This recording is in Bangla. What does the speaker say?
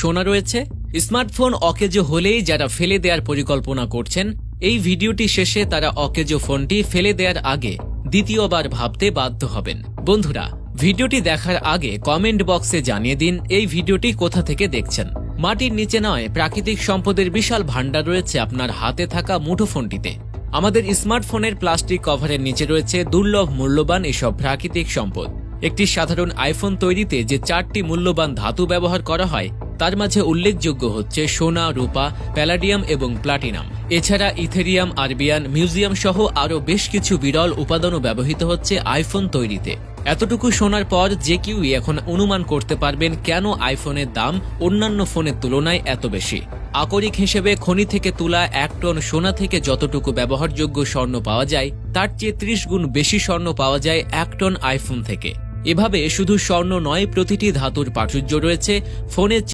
সোনা রয়েছে। স্মার্টফোন অকেজো হলেই যারা ফেলে দেওয়ার পরিকল্পনা করছেন, এই ভিডিওটি শেষে তারা অকেজো ফোনটি ফেলে দেওয়ার আগে দ্বিতীয়বার ভাবতে বাধ্য হবেন। বন্ধুরা, ভিডিওটি দেখার আগে কমেন্ট বক্সে জানিয়ে দিন এই ভিডিওটি কোথা থেকে দেখছেন। মাটির নিচে নয়, প্রাকৃতিক সম্পদের বিশাল ভান্ডার রয়েছে আপনার হাতে থাকা মুঠোফোনটিতে। আমাদের স্মার্টফোনের প্লাস্টিক কভারের নিচে রয়েছে দুর্লভ মূল্যবান এসব প্রাকৃতিক সম্পদ। একটি সাধারণ আইফোন তৈরিতে যে 4টি মূল্যবান ধাতু ব্যবহার করা হয়, তার মাঝে উল্লেখযোগ্য হচ্ছে সোনা, রূপা, প্যালাডিয়াম এবং প্লাটিনাম। এছাড়া ইথেরিয়াম, আরবিয়ান, মিউজিয়াম সহ আরও বেশ কিছু বিরল উপাদানও ব্যবহৃত হচ্ছে আইফোন তৈরিতে। এতটুকু শোনার পর যে কেউই এখন অনুমান করতে পারবেন কেন আইফোনের দাম অন্যান্য ফোনের তুলনায় এত বেশি। আকরিক হিসেবে খনি থেকে তোলা 1 টন সোনা থেকে যতটুকু ব্যবহারযোগ্য স্বর্ণ পাওয়া যায়, তার চেয়ে 30 গুণ বেশি স্বর্ণ পাওয়া যায় 1 টন আইফোন থেকে। এভাবে শুধু স্বর্ণ নয়, প্রতিটি ধাতুর প্রাচুর্য রয়েছে ফোনের